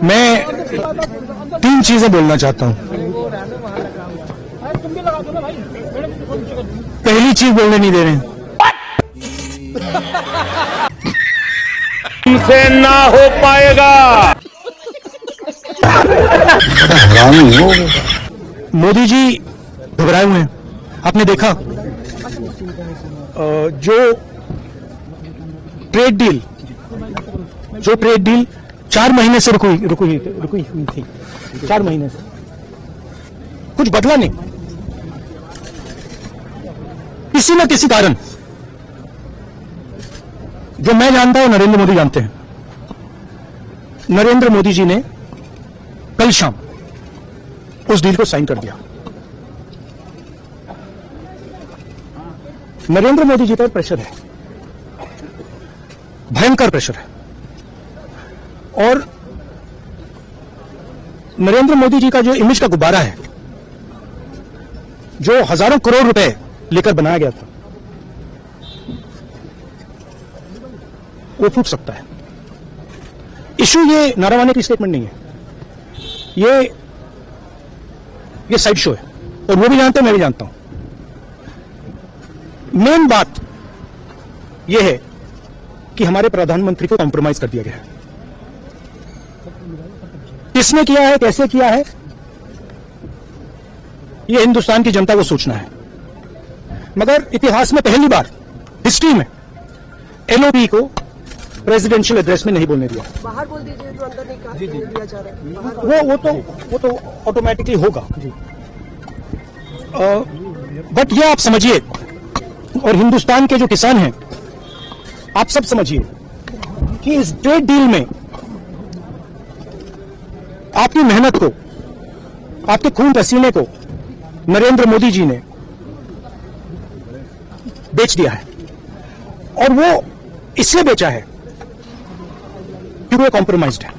मैं तीन चीजें बोलना चाहता हूं। पहली चीज बोलने नहीं दे रहे हैं। इनसे ना हो पाएगा। मोदी जी घबराए हुए हैं। आपने देखा जो ट्रेड डील 4 महीने से रुकी हुई थी। 4 महीने से कुछ बदला नहीं, किसी न किसी कारण। जो मैं जानता हूं नरेंद्र मोदी जानते हैं। नरेंद्र मोदी जी ने कल शाम उस डील को साइन कर दिया। नरेंद्र मोदी जी पर प्रेशर है, भयंकर प्रेशर है। और नरेंद्र मोदी जी का जो इमेज का गुब्बारा है, जो हजारों करोड़ रुपए लेकर बनाया गया था, वो फूट सकता है। इशू ये नारावाने की स्टेटमेंट नहीं है, ये साइड शो है। और वो भी जानते हैं, मैं भी जानता हूं। मेन बात यह है कि हमारे प्रधानमंत्री को कॉम्प्रोमाइज कर दिया गया है। किसने किया है, कैसे किया है, यह हिंदुस्तान की जनता को सोचना है। मगर इतिहास में पहली बार हिस्ट्री में एलओपी को प्रेसिडेंशियल एड्रेस में नहीं बोलने दिया। बाहर बोल दीजिए, जो अंदर नहीं कहा दिया जा रहा है। वो तो ऑटोमेटिकली होगा। बट ये आप समझिए, और हिंदुस्तान के जो किसान हैं, आप सब समझिए कि इस ट्रेड डील में आपकी मेहनत को, आपके खून पसीने को नरेंद्र मोदी जी ने बेच दिया है। और वो इसलिए बेचा है क्योंकि वो कॉम्प्रोमाइज्ड है।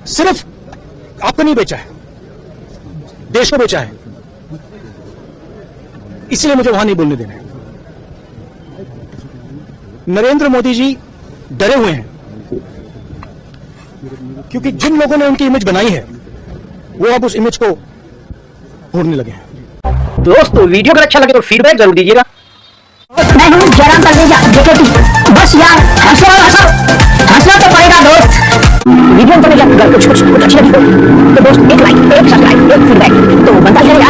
सिर्फ आपको नहीं बेचा है, देश को बेचा है। इसलिए मुझे वहां नहीं बोलने देना है। नरेंद्र मोदी जी डरे हुए हैं क्योंकि जिन लोगों ने उनकी इमेज बनाई है, वो अब उस इमेज को तोड़ने लगे हैं। दोस्तों वीडियो अगर अच्छा लगे तो फीडबैक जरूर दीजिएगा। मैं हूँ जयराम तलरेजा जेकेटी। बस यार हंसना तो पड़ेगा दोस्त। वीडियो में अगर कुछ अच्छी लगी तो दोस्त एक लाइक, एक सब्सक्राइब, एक फीडबैक तो बनता ही रहेगा।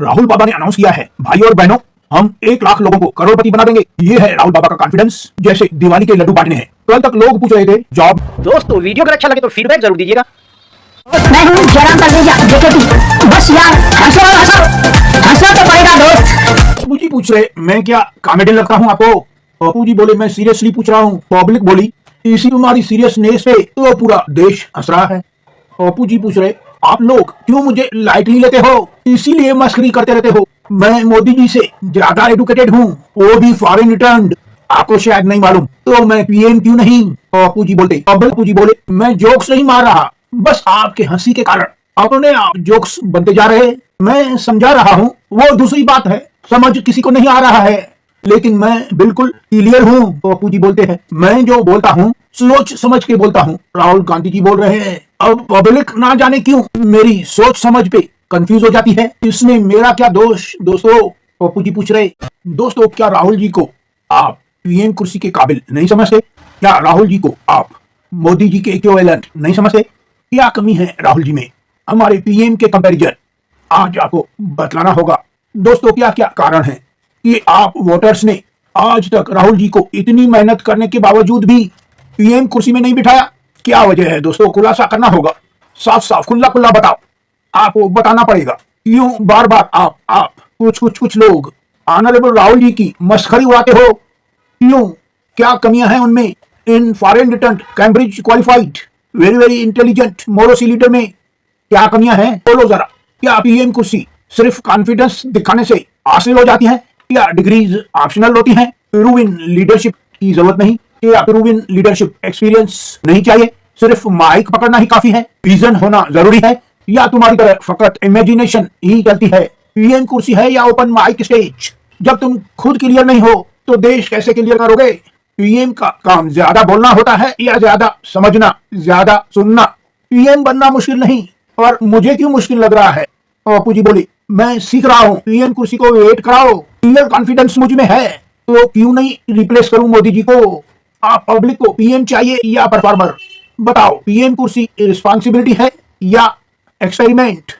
राहुल बाबा ने अनाउंस किया है, भाई और बहनों, हम 1 लाख लोगों को करोड़पति बना देंगे। ये है राहुल बाबा का कॉन्फिडेंस। जैसे दिवाली के लड्डू बांटने हैं। कल तक लोग पूछ रहे थे जॉब। दोस्तों वीडियो अगर अच्छा लगे तो फीडबैक जरूर दीजिएगा। मैं हूँ जयराम तलरेजा जेकेटी। बस यार हंसना तो पड़ेगा दोस्त। पप्पू जी पूछ रहे मैं क्या कॉमेडियन लगता हूँ आपको? पप्पू जी बोले मैं सीरियसली पूछ रहा हूँ। पब्लिक बोली इसी तुम्हारी सीरियसनेस पे तो पूरा देश हंस रहा है। पप्पू जी पूछ रहे आप लोग क्यों मुझे लाइटली लेते हो, इसीलिए मस्करी करते रहते हो। मैं मोदी जी से ज्यादा एडुकेटेड हूँ, वो भी फॉरेन रिटर्न। आपको शायद नहीं मालूम, तो मैं पीएम क्यों नहीं? पप्पू जी बोले मैं जोक्स नहीं मार रहा, बस आपके हंसी के कारण अपने आप जोक्स बनते जा रहे। मैं समझा रहा हूँ, वो दूसरी बात है। समझ किसी को नहीं आ रहा है, लेकिन मैं बिल्कुल क्लियर हूँ। पप्पू जी बोलते हैं मैं जो बोलता हूँ सोच समझ के बोलता हूँ। राहुल गांधी जी बोल रहे हैं अब पब्लिक ना जाने क्यों मेरी सोच समझ पे कंफ्यूज हो जाती है, इसमें मेरा क्या दोष? दोस्तों पप्पू जी पूछ रहे दोस्तों क्या राहुल जी को आप पीएम कुर्सी के काबिल नहीं समझते? क्या राहुल जी को आप मोदी जी के इक्विवेलेंट नहीं समझते? क्या कमी है राहुल जी में हमारे पीएम के कंपैरिजन? आज आपको बतलाना होगा दोस्तों क्या क्या कारण है कि आप वोटर्स ने आज तक राहुल जी को इतनी मेहनत करने के बावजूद भी पीएम कुर्सी में नहीं बिठाया। क्या वजह है दोस्तों? खुलासा करना होगा, साफ साफ खुला बताओ। आपको बताना पड़ेगा क्यों बार बार आप कुछ लोग ऑनरेबल राहुल जी की मस्खरी उड़ाते हो। क्यों, क्या कमियां हैं उनमें? इन foreign return Cambridge qualified very intelligent मोरोसी लीडर में क्या कमियां हैं? बोलो जरा। क्या पीएम कुर्सी सिर्फ कॉन्फिडेंस दिखाने से हासिल हो जाती है? क्या डिग्रीज ऑप्शनल होती हैं? प्रूवन लीडरशिप की जरूरत नहीं? क्या प्रूवन लीडरशिप एक्सपीरियंस नहीं चाहिए? सिर्फ माइक पकड़ना ही काफी है? विजन होना जरूरी है? या तुम्हारी तरह फकत इमेजिनेशन ही चलती है? पीएम कुर्सी है या ओपन माइक स्टेज? जब तुम खुद क्लियर नहीं हो तो देश कैसे क्लियर करोगे? पीएम का काम ज्यादा बोलना होता है या ज्यादा समझना, ज्यादा सुनना? पीएम बनना मुश्किल नहीं, और मुझे क्यों मुश्किल लग रहा है? बापू जी बोली, मैं सीख रहा हूँ, पीएम कुर्सी को वेट कराओ, रियल कॉन्फिडेंस मुझ में है, तो क्यों नहीं रिप्लेस करूं मोदी जी को? आप पब्लिक को पीएम चाहिए या परफॉर्मर? बताओ, पीएम कुर्सी रिस्पॉन्सिबिलिटी है या एक्सपेरिमेंट?